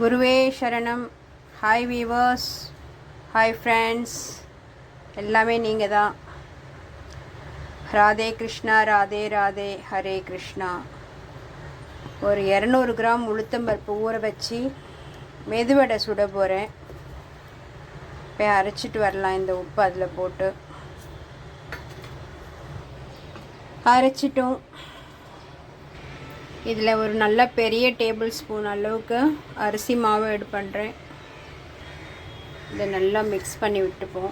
குருவே சரணம். Hi viewers, hi friends, எல்லாமே நீங்கள் தான். ராதே கிருஷ்ணா, ராதே ராதே, ஹரே கிருஷ்ணா. ஒரு 200 கிராம் உளுத்தம்பருப்பு ஊற வச்சு மெதுவடை சுட போகிறேன். போய் அரைச்சிட்டு வரலாம். இந்த உப்பு அதில் போட்டு அரைச்சிட்டோம். இதில் ஒரு நல்ல பெரிய டேபிள் ஸ்பூன் அளவுக்கு அரிசி மாவு ஆட் பண்ணுறேன். இதை நல்லா மிக்ஸ் பண்ணி விட்டுப்போம்.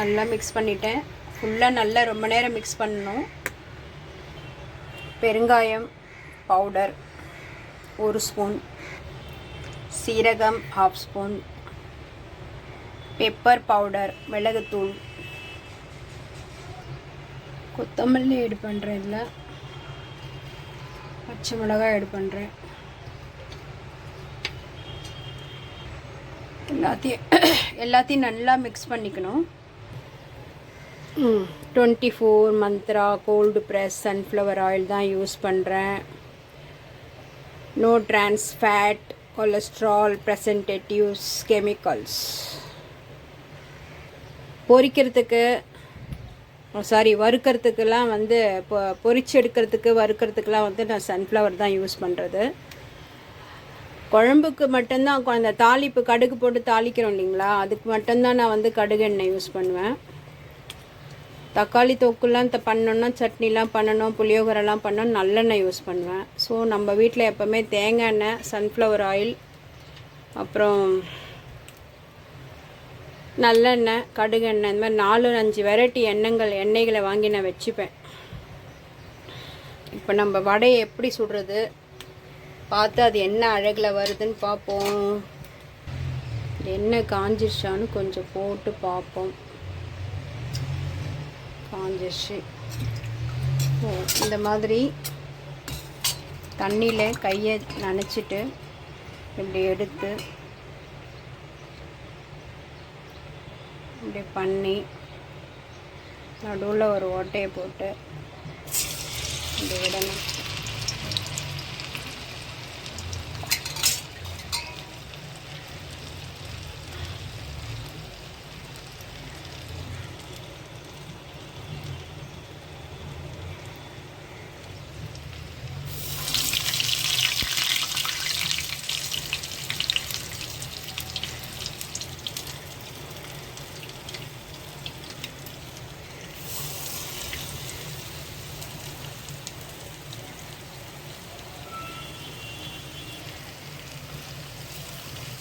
நல்லா மிக்ஸ் பண்ணிட்டேன். ஃபுல்லாக நல்லா ரொம்ப நேரம் மிக்ஸ் பண்ணணும். பெருங்காயம் பவுடர் 1 ஸ்பூன், சீரகம் 1/2 ஸ்பூன், பெப்பர் பவுடர் மிளகுத்தூள், கொத்தமல்லி ஆட் பண்ணுறேன். இதில் பச்சை மிளகாய் ஆட் பண்ணுறேன். எல்லாத்தையும் நல்லா மிக்ஸ் பண்ணிக்கணும். 24 mantra cold press sunflower oil தான் யூஸ் பண்ணுறேன். No trans fat, cholesterol, preservatives, chemicals. வறுக்கிறதுக்கெல்லாம் வந்து இப்போ பொரிச்சு எடுக்கிறதுக்கு வறுக்கிறதுக்கெலாம் வந்து நான் சன்ஃப்ளவர் தான் யூஸ் பண்ணுறது. குழம்புக்கு மட்டும்தான் அந்த தாளிப்பு கடுகு போட்டு தாளிக்கிறோம் இல்லைங்களா, அதுக்கு மட்டும்தான் நான் வந்து கடுகு எண்ணெய் யூஸ் பண்ணுவேன். தக்காளி தொக்குலாம் பண்ணணுன்னா, சட்னிலாம் பண்ணணும், புளியோகரெல்லாம் பண்ணணும், நல்லெண்ணெய் யூஸ் பண்ணுவேன். ஸோ நம்ம வீட்டில் எப்போவுமே தேங்காய் எண்ணெய், சன்ஃப்ளவர் ஆயில், அப்புறம் நல்லெண்ணெய், கடுகு எண்ணெய், இந்த மாதிரி 4-5 வெரைட்டி எண்ணெய்களை வாங்கி நான் வச்சுப்பேன். இப்போ நம்ம வடையை எப்படி சுடுறது பார்த்து அது என்ன அழகில் வருதுன்னு பார்ப்போம். எண்ணெய் காஞ்சிருச்சான்னு கொஞ்சம் போட்டு பார்ப்போம். காஞ்சிருச்சு. இந்த மாதிரி தண்ணியில் கையை நனைச்சிட்டு இப்படி எடுத்து இப்படி பண்ணி நடுவில் ஒரு ஓட்டையை போட்டு இப்படி விடணும்.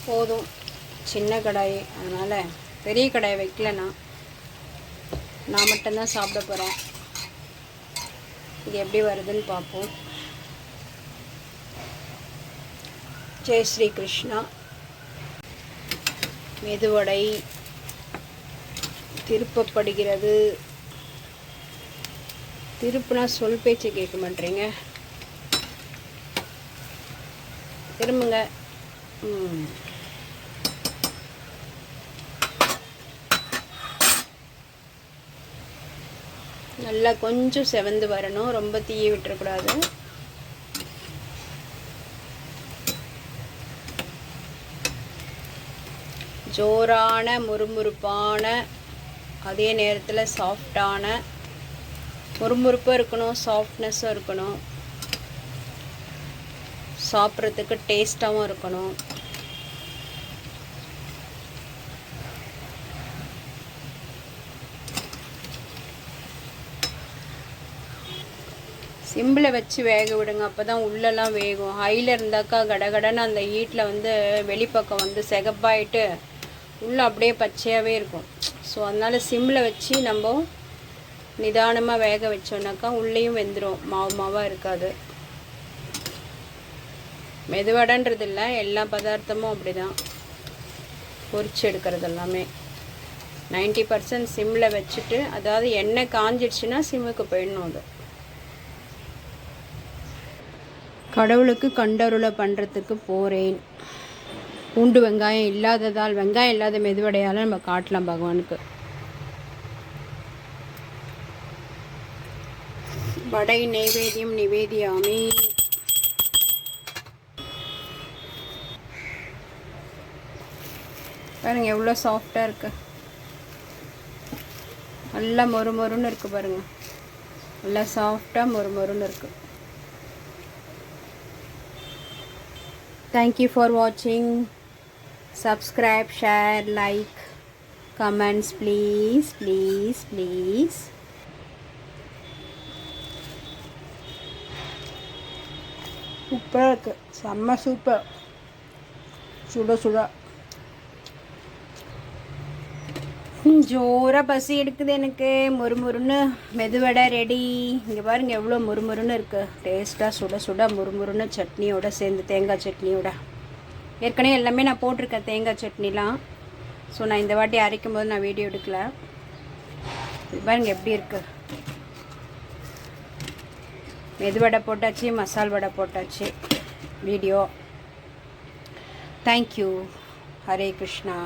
போதும், சின்ன கடாய், அதனால் பெரிய கடாயை வைக்கலண்ணா. நான் மட்டும்தான் சாப்பிட போகிறேன். இது எப்படி வருதுன்னு பார்ப்போம். ஜெய் ஸ்ரீ கிருஷ்ணா. மெதுவடை திருப்பப்படுகிறது. திருப்புனா சொல் பேச்சு கேட்க மாட்டேறீங்க. திரும்புங்க. நல்லா கொஞ்சம் செவந்து வரணும், ரொம்ப தீய விட்டுறக்கூடாது. ஜோரான முறுமுறுப்பான, அதே நேரத்தில் சாஃப்டான, முறுமுறுப்பும் இருக்கணும், சாஃப்ட்னஸும் இருக்கணும், சாப்பிட்றதுக்கு டேஸ்ட்டாகவும் இருக்கணும். சிம்பிளை வச்சு வேக விடுங்க, அப்போ தான் உள்ளெல்லாம் வேகும். ஹையில் இருந்தாக்கா கடகடன்னு அந்த ஹீட்டில் வந்து வெளிப்பக்கம் வந்து செகப்பாயிட்டு உள்ளே அப்படியே பச்சையாகவே இருக்கும். ஸோ அதனால் சிம்பிளை வச்சு நம்ம நிதானமாக வேக வச்சோன்னாக்கா உள்ளேயும் வெந்துடும், மாவாக இருக்காது. மெதுவடைன்றது இல்லை, எல்லா பதார்த்தமும் அப்படி தான் பொரிச்சு எடுக்கிறது எல்லாமே 90% சிம்மில் வச்சுட்டு, அதாவது எண்ணெய் காஞ்சிடுச்சுன்னா சிம்முக்கு போயிடணும். அது கடவுளுக்கு கண்டருளை பண்ணுறதுக்கு போகிறேன். பூண்டு வெங்காயம் இல்லாததால், வெங்காயம் இல்லாத மெதுவடையால் நம்ம காட்டலாம் பகவானுக்கு. வடை நைவேத்தியம் நிவேதியாமி. பாருங்கள் எவ்வளோ சாஃப்டாக இருக்குது, நல்லா மொறு மொறுன்னு இருக்குது பாருங்கள், நல்லா சாஃப்டாக மொறு மொறுன்னு இருக்குது. தேங்க்யூ ஃபார் வாட்சிங். Subscribe, share, like, comments please please please. சூப்பராக இருக்குது, செம்ம சூப்பர், சுட சுட. ஜோராக பசி எடுக்குது எனக்கு. முறுமுறுன்னு மெதுவடை ரெடி. இங்கே பாருங்கள் எவ்வளோ முறுமுறுன்னு இருக்குது, டேஸ்ட்டாக சுட சுட முறுமுறுன்னு சட்னியோட சேர்ந்து, தேங்காய் சட்னியோட. ஏற்கனவே எல்லாமே நான் போட்டிருக்கேன் தேங்காய் சட்னிலாம். ஸோ நான் இந்த வாட்டி அரைக்கும் போது நான் வீடியோ எடுக்கல. இது பாருங்கள் எப்படி இருக்குது. மெதுவடை போட்டாச்சு, மசால் வடை போட்டாச்சு. வீடியோ. தேங்க்யூ. ஹரே கிருஷ்ணா.